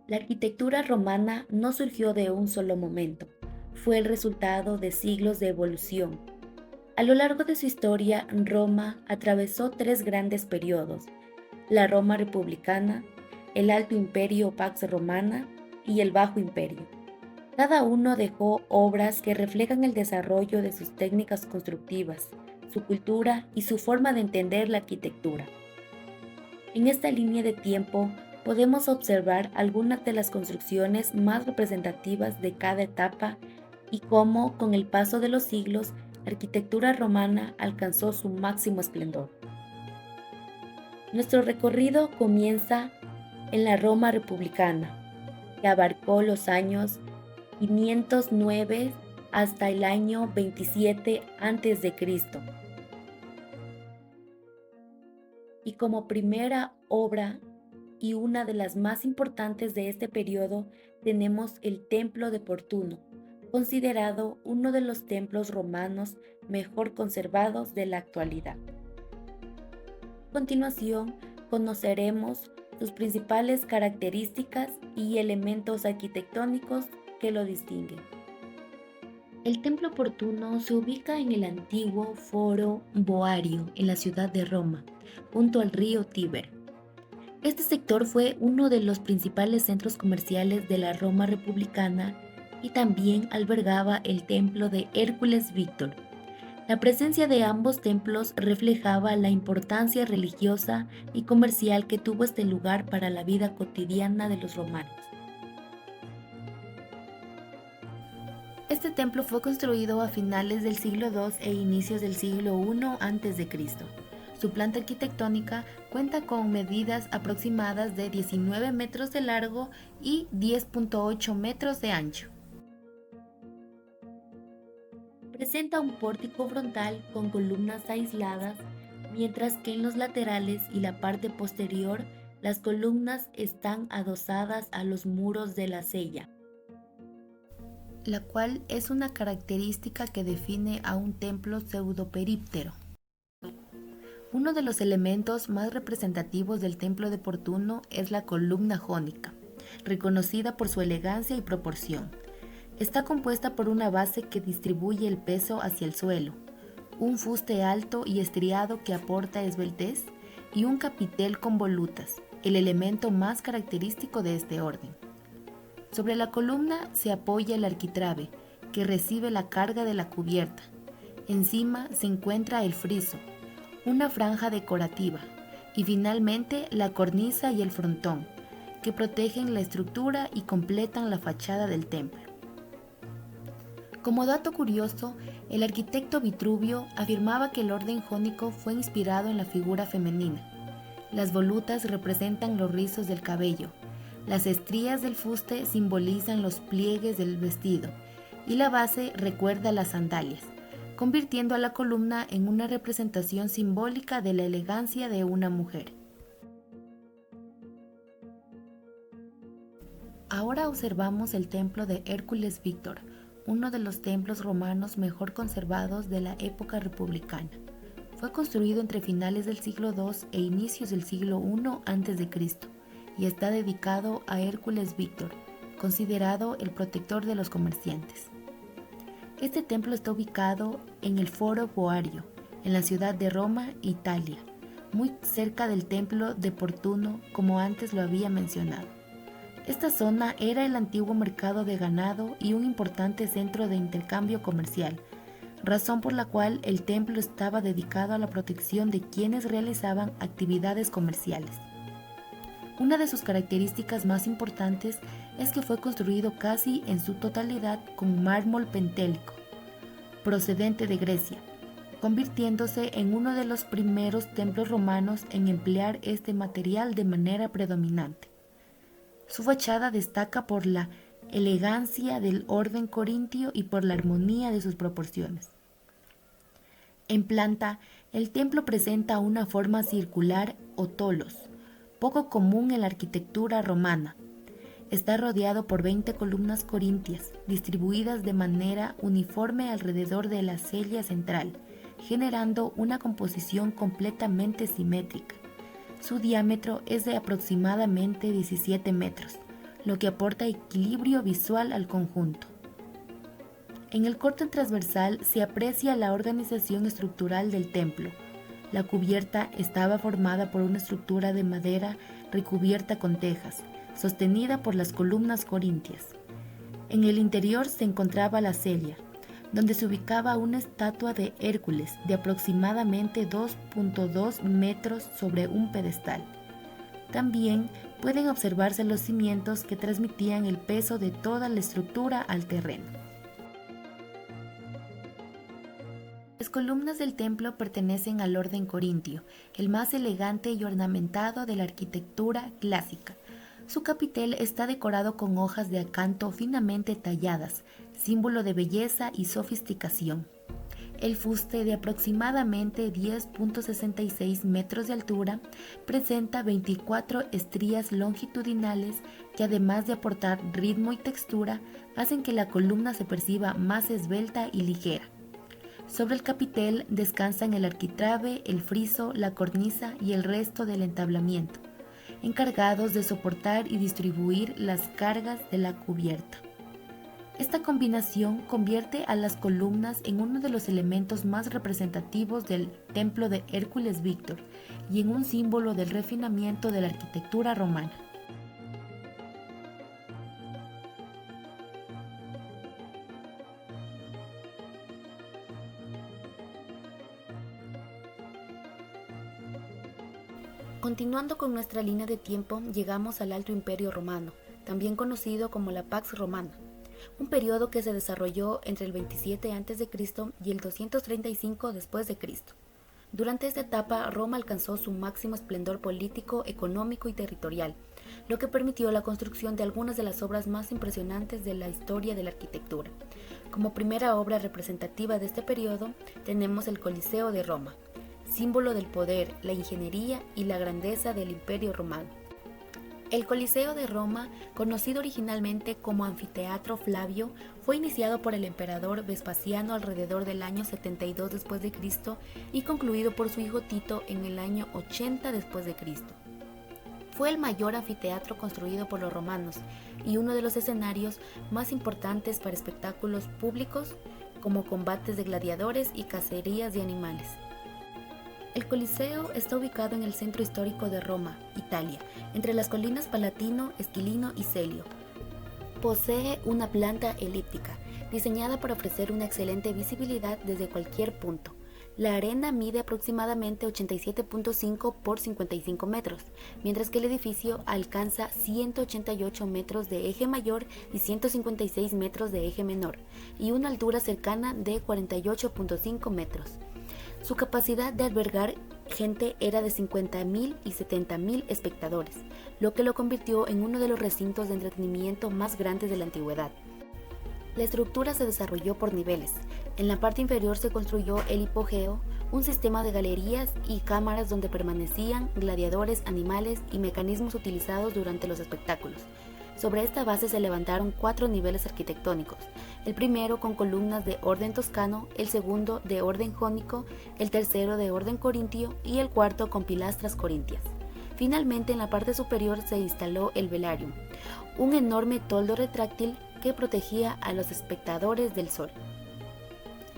La arquitectura romana no surgió de un solo momento, fue el resultado de siglos de evolución. A lo largo de su historia, Roma atravesó tres grandes periodos: la Roma republicana, el Alto Imperio o Pax Romana y el Bajo Imperio. Cada uno dejó obras que reflejan el desarrollo de sus técnicas constructivas, su cultura y su forma de entender la arquitectura. En esta línea de tiempo podemos observar algunas de las construcciones más representativas de cada etapa y cómo, con el paso de los siglos, la arquitectura romana alcanzó su máximo esplendor. Nuestro recorrido comienza en la Roma republicana, que abarcó los años 509 hasta el año 27 a.C. Y como primera obra y una de las más importantes de este periodo tenemos el Templo de Portuno, considerado uno de los templos romanos mejor conservados de la actualidad. A continuación, conoceremos sus principales características y elementos arquitectónicos que lo distinguen. El templo Portuno se ubica en el antiguo Foro Boario en la ciudad de Roma, junto al río Tíber. Este sector fue uno de los principales centros comerciales de la Roma republicana y también albergaba el templo de Hércules Víctor. La presencia de ambos templos reflejaba la importancia religiosa y comercial que tuvo este lugar para la vida cotidiana de los romanos. Este templo fue construido a finales del siglo II e inicios del siglo I a.C. Su planta arquitectónica cuenta con medidas aproximadas de 19 metros de largo y 10.8 metros de ancho. Presenta un pórtico frontal con columnas aisladas, mientras que en los laterales y la parte posterior las columnas están adosadas a los muros de la cella, la cual es una característica que define a un templo pseudoperíptero. Uno de los elementos más representativos del templo de Portuno es la columna jónica, reconocida por su elegancia y proporción. Está compuesta por una base que distribuye el peso hacia el suelo, un fuste alto y estriado que aporta esbeltez y un capitel con volutas, el elemento más característico de este orden. Sobre la columna se apoya el arquitrabe, que recibe la carga de la cubierta. Encima se encuentra el friso, una franja decorativa, y finalmente la cornisa y el frontón, que protegen la estructura y completan la fachada del templo. Como dato curioso, el arquitecto Vitruvio afirmaba que el orden jónico fue inspirado en la figura femenina. Las volutas representan los rizos del cabello, las estrías del fuste simbolizan los pliegues del vestido y la base recuerda las sandalias, convirtiendo a la columna en una representación simbólica de la elegancia de una mujer. Ahora observamos el templo de Hércules Víctor, uno de los templos romanos mejor conservados de la época republicana. Fue construido entre finales del siglo II e inicios del siglo I a.C. y está dedicado a Hércules Víctor, considerado el protector de los comerciantes. Este templo está ubicado en el Foro Boario, en la ciudad de Roma, Italia, muy cerca del templo de Portuno, como antes lo había mencionado. Esta zona era el antiguo mercado de ganado y un importante centro de intercambio comercial, razón por la cual el templo estaba dedicado a la protección de quienes realizaban actividades comerciales. Una de sus características más importantes es que fue construido casi en su totalidad con mármol pentélico, procedente de Grecia, convirtiéndose en uno de los primeros templos romanos en emplear este material de manera predominante. Su fachada destaca por la elegancia del orden corintio y por la armonía de sus proporciones. En planta, el templo presenta una forma circular o tolos, poco común en la arquitectura romana. Está rodeado por 20 columnas corintias, distribuidas de manera uniforme alrededor de la cella central, generando una composición completamente simétrica. Su diámetro es de aproximadamente 17 metros, lo que aporta equilibrio visual al conjunto. En el corte transversal se aprecia la organización estructural del templo. La cubierta estaba formada por una estructura de madera recubierta con tejas, sostenida por las columnas corintias. En el interior se encontraba la celia, donde se ubicaba una estatua de Hércules de aproximadamente 2.2 metros sobre un pedestal. También pueden observarse los cimientos que transmitían el peso de toda la estructura al terreno. Las columnas del templo pertenecen al orden corintio, el más elegante y ornamentado de la arquitectura clásica. Su capitel está decorado con hojas de acanto finamente talladas, símbolo de belleza y sofisticación. El fuste, de aproximadamente 10.66 metros de altura, presenta 24 estrías longitudinales que, además de aportar ritmo y textura, hacen que la columna se perciba más esbelta y ligera. Sobre el capitel descansan el arquitrabe, el friso, la cornisa y el resto del entablamiento, encargados de soportar y distribuir las cargas de la cubierta. Esta combinación convierte a las columnas en uno de los elementos más representativos del templo de Hércules Víctor y en un símbolo del refinamiento de la arquitectura romana. Continuando con nuestra línea de tiempo, llegamos al Alto Imperio Romano, también conocido como la Pax Romana, un periodo que se desarrolló entre el 27 a.C. y el 235 después de Cristo. Durante esta etapa, Roma alcanzó su máximo esplendor político, económico y territorial, lo que permitió la construcción de algunas de las obras más impresionantes de la historia de la arquitectura. Como primera obra representativa de este periodo, tenemos el Coliseo de Roma, símbolo del poder, la ingeniería y la grandeza del Imperio Romano. El Coliseo de Roma, conocido originalmente como Anfiteatro Flavio, fue iniciado por el emperador Vespasiano alrededor del año 72 después de Cristo y concluido por su hijo Tito en el año 80 después de Cristo. Fue el mayor anfiteatro construido por los romanos y uno de los escenarios más importantes para espectáculos públicos como combates de gladiadores y cacerías de animales. El Coliseo está ubicado en el centro histórico de Roma, Italia, entre las colinas Palatino, Esquilino y Celio. Posee una planta elíptica, diseñada para ofrecer una excelente visibilidad desde cualquier punto. La arena mide aproximadamente 87.5 por 55 metros, mientras que el edificio alcanza 188 metros de eje mayor y 156 metros de eje menor, y una altura cercana de 48.5 metros. Su capacidad de albergar gente era de 50.000 y 70.000 espectadores, lo que lo convirtió en uno de los recintos de entretenimiento más grandes de la antigüedad. La estructura se desarrolló por niveles. En la parte inferior se construyó el hipogeo, un sistema de galerías y cámaras donde permanecían gladiadores, animales y mecanismos utilizados durante los espectáculos. Sobre esta base se levantaron 4 niveles arquitectónicos, el primero con columnas de orden toscano, el segundo de orden jónico, el tercero de orden corintio y el cuarto con pilastras corintias. Finalmente, en la parte superior se instaló el velarium, un enorme toldo retráctil que protegía a los espectadores del sol.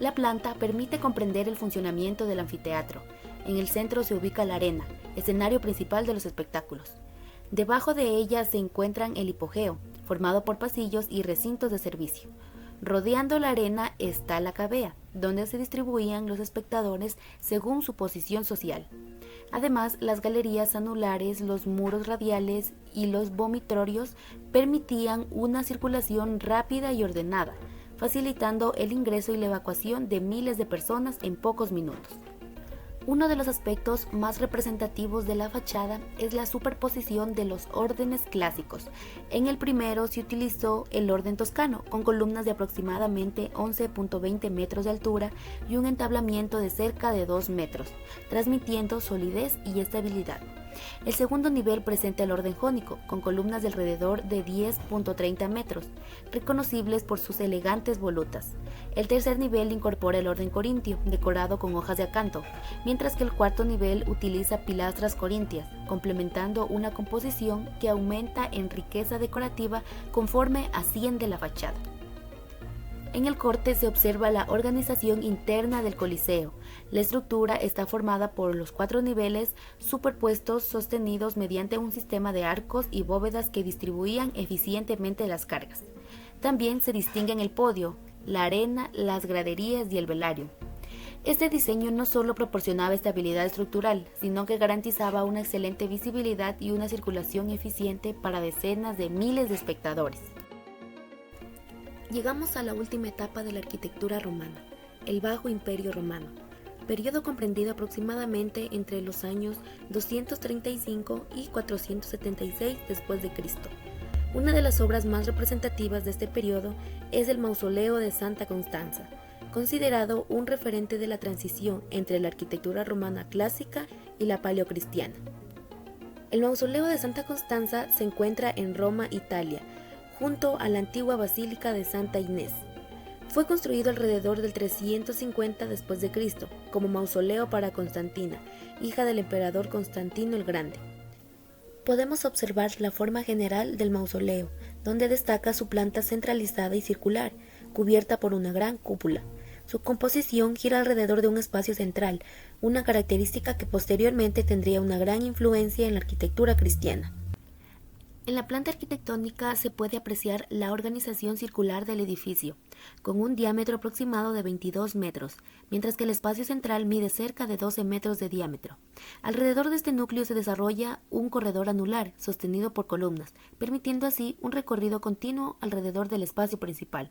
La planta permite comprender el funcionamiento del anfiteatro. En el centro se ubica la arena, escenario principal de los espectáculos. Debajo de ella se encuentran el hipogeo, formado por pasillos y recintos de servicio. Rodeando la arena está la cavea, donde se distribuían los espectadores según su posición social. Además, las galerías anulares, los muros radiales y los vomitorios permitían una circulación rápida y ordenada, facilitando el ingreso y la evacuación de miles de personas en pocos minutos. Uno de los aspectos más representativos de la fachada es la superposición de los órdenes clásicos. En el primero se utilizó el orden toscano, con columnas de aproximadamente 11.20 metros de altura y un entablamiento de cerca de 2 metros, transmitiendo solidez y estabilidad. El segundo nivel presenta el orden jónico, con columnas de alrededor de 10.30 metros, reconocibles por sus elegantes volutas. El tercer nivel incorpora el orden corintio, decorado con hojas de acanto, mientras que el cuarto nivel utiliza pilastras corintias, complementando una composición que aumenta en riqueza decorativa conforme asciende la fachada. En el corte se observa la organización interna del Coliseo. La estructura está formada por los 4 niveles superpuestos sostenidos mediante un sistema de arcos y bóvedas que distribuían eficientemente las cargas. También se distinguen el podio, la arena, las graderías y el velario. Este diseño no solo proporcionaba estabilidad estructural, sino que garantizaba una excelente visibilidad y una circulación eficiente para decenas de miles de espectadores. Llegamos a la última etapa de la arquitectura romana, el Bajo Imperio Romano, periodo comprendido aproximadamente entre los años 235 y 476 después de Cristo. Una de las obras más representativas de este periodo es el Mausoleo de Santa Constanza, considerado un referente de la transición entre la arquitectura romana clásica y la paleocristiana. El Mausoleo de Santa Constanza se encuentra en Roma, Italia, junto a la antigua Basílica de Santa Inés. Fue construido alrededor del 350 después de Cristo, como mausoleo para Constantina, hija del emperador Constantino el Grande. Podemos observar la forma general del mausoleo, donde destaca su planta centralizada y circular, cubierta por una gran cúpula. Su composición gira alrededor de un espacio central, una característica que posteriormente tendría una gran influencia en la arquitectura cristiana. En la planta arquitectónica se puede apreciar la organización circular del edificio, con un diámetro aproximado de 22 metros, mientras que el espacio central mide cerca de 12 metros de diámetro. Alrededor de este núcleo se desarrolla un corredor anular sostenido por columnas, permitiendo así un recorrido continuo alrededor del espacio principal.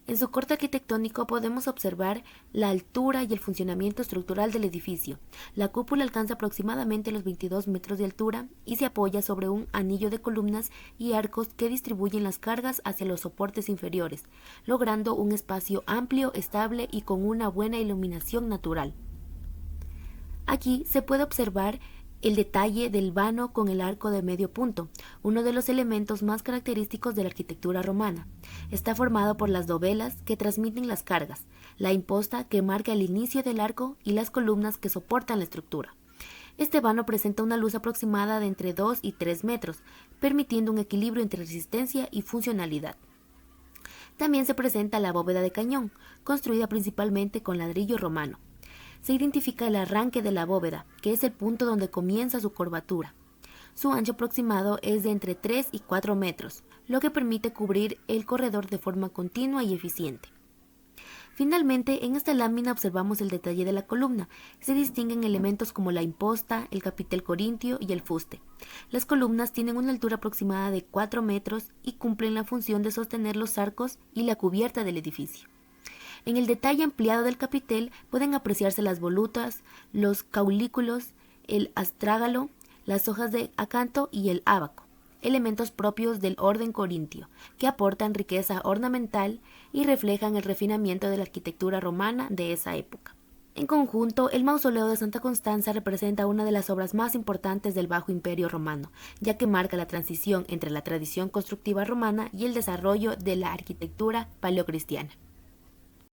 En su corte arquitectónico podemos observar la altura y el funcionamiento estructural del edificio. La cúpula alcanza aproximadamente los 22 metros de altura y se apoya sobre un anillo de columnas y arcos que distribuyen las cargas hacia los soportes inferiores, logrando un espacio amplio, estable y con una buena iluminación natural. Aquí se puede observar el detalle del vano con el arco de medio punto, uno de los elementos más característicos de la arquitectura romana. Está formado por las dovelas que transmiten las cargas, la imposta que marca el inicio del arco y las columnas que soportan la estructura. Este vano presenta una luz aproximada de entre 2 y 3 metros, permitiendo un equilibrio entre resistencia y funcionalidad. También se presenta la bóveda de cañón, construida principalmente con ladrillo romano. Se identifica el arranque de la bóveda, que es el punto donde comienza su curvatura. Su ancho aproximado es de entre 3 y 4 metros, lo que permite cubrir el corredor de forma continua y eficiente. Finalmente, en esta lámina observamos el detalle de la columna. Se distinguen elementos como la imposta, el capitel corintio y el fuste. Las columnas tienen una altura aproximada de 4 metros y cumplen la función de sostener los arcos y la cubierta del edificio. En el detalle ampliado del capitel pueden apreciarse las volutas, los caulículos, el astrágalo, las hojas de acanto y el ábaco, elementos propios del orden corintio, que aportan riqueza ornamental y reflejan el refinamiento de la arquitectura romana de esa época. En conjunto, el Mausoleo de Santa Constanza representa una de las obras más importantes del Bajo Imperio Romano, ya que marca la transición entre la tradición constructiva romana y el desarrollo de la arquitectura paleocristiana.